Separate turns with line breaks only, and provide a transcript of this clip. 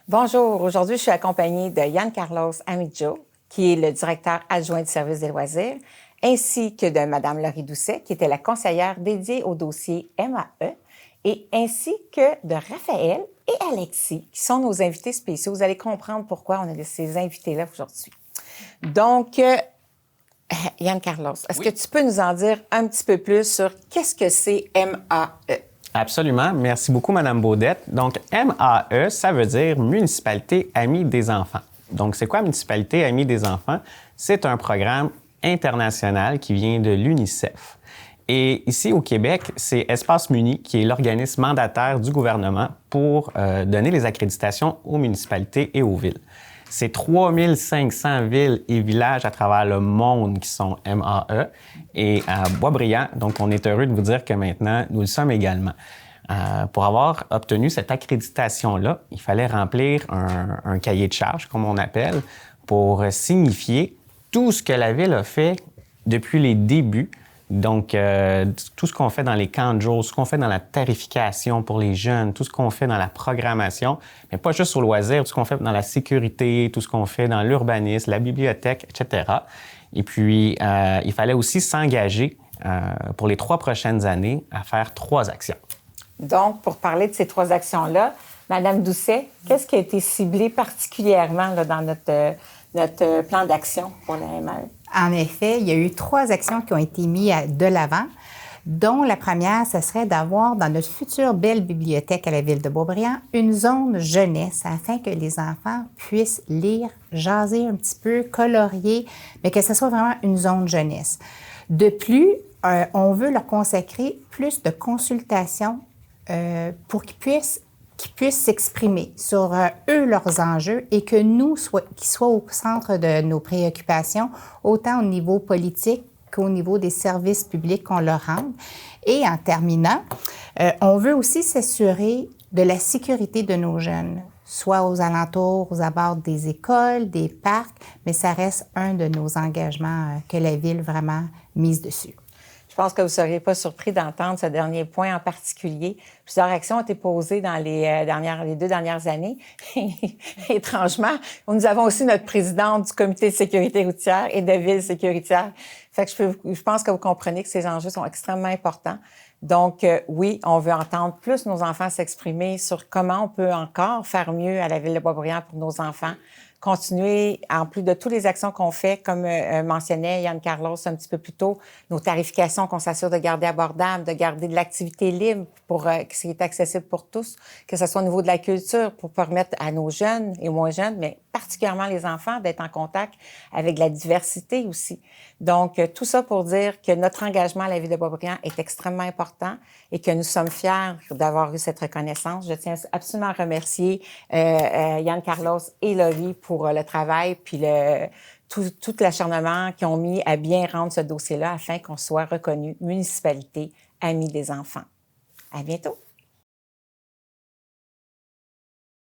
Bonjour, aujourd'hui je suis accompagnée de Yann Carlos Amidjo, qui est le directeur adjoint du service des loisirs, ainsi que de Mme Laurie Doucet, qui était la conseillère dédiée au dossier MAE, et ainsi que de Raphaël et Alexis, qui sont nos invités spéciaux. Vous allez comprendre pourquoi on a ces invités-là aujourd'hui. Donc, Yann Carlos, est-ce que tu peux nous en dire un petit peu plus sur qu'est-ce que c'est MAE?
Absolument. Merci beaucoup, Mme Baudette. Donc, MAE, ça veut dire Municipalité Amie des enfants. Donc, c'est quoi Municipalité Amie des enfants? C'est un programme international qui vient de l'UNICEF. Et ici, au Québec, c'est Espace Muni qui est l'organisme mandataire du gouvernement pour donner les accréditations aux municipalités et aux villes. C'est 3500 villes et villages à travers le monde qui sont MAE. Et à Boisbriand, donc on est heureux de vous dire que maintenant, nous le sommes également. Pour avoir obtenu cette accréditation-là, il fallait remplir un cahier de charges, comme on appelle, pour signifier tout ce que la Ville a fait depuis les débuts. Donc, tout ce qu'on fait dans les camps de jour, tout ce qu'on fait dans la tarification pour les jeunes, tout ce qu'on fait dans la programmation, mais pas juste au loisir, tout ce qu'on fait dans la sécurité, tout ce qu'on fait dans l'urbanisme, la bibliothèque, etc. Et puis, il fallait aussi s'engager pour les 3 prochaines années à faire 3 actions.
Donc, pour parler de ces 3 actions-là, Mme Doucet, qu'est-ce qui a été ciblé particulièrement là, dans notre plan d'action pour la MAE?
En effet, il y a eu 3 actions qui ont été mises de l'avant, dont la première, ce serait d'avoir dans notre future belle bibliothèque à la Ville de Boisbriand une zone jeunesse afin que les enfants puissent lire, jaser un petit peu, colorier, mais que ce soit vraiment une zone jeunesse. De plus, on veut leur consacrer plus de consultations pour qu'ils puissent s'exprimer sur eux, leurs enjeux, et que nous, qu'ils soient au centre de nos préoccupations, autant au niveau politique qu'au niveau des services publics qu'on leur rende. Et en terminant, on veut aussi s'assurer de la sécurité de nos jeunes, soit aux alentours, aux abords des écoles, des parcs, mais ça reste un de nos engagements que la Ville vraiment mise dessus.
Je pense que vous ne seriez pas surpris d'entendre ce dernier point en particulier. Plusieurs actions ont été posées dans les 2 dernières années. Étrangement, nous avons aussi notre présidente du comité de sécurité routière et de ville sécuritaire. Fait que je pense que vous comprenez que ces enjeux sont extrêmement importants. Donc, oui, on veut entendre plus nos enfants s'exprimer sur comment on peut encore faire mieux à la Ville de Boisbriand pour nos enfants. Continuer, en plus de toutes les actions qu'on fait, comme mentionnait Yann Carlos un petit peu plus tôt, nos tarifications qu'on s'assure de garder abordables, de garder de l'activité libre pour que c'est accessible pour tous, que ce soit au niveau de la culture, pour permettre à nos jeunes et moins jeunes, mais particulièrement les enfants, d'être en contact avec la diversité aussi. Donc, tout ça pour dire que notre engagement à la Ville de Boisbriand est extrêmement important et que nous sommes fiers d'avoir eu cette reconnaissance. Je tiens absolument à remercier Yann Carlos et Laurie pour le travail puis tout l'acharnement qu'ils ont mis à bien rendre ce dossier-là afin qu'on soit reconnu municipalité amie des enfants. À bientôt!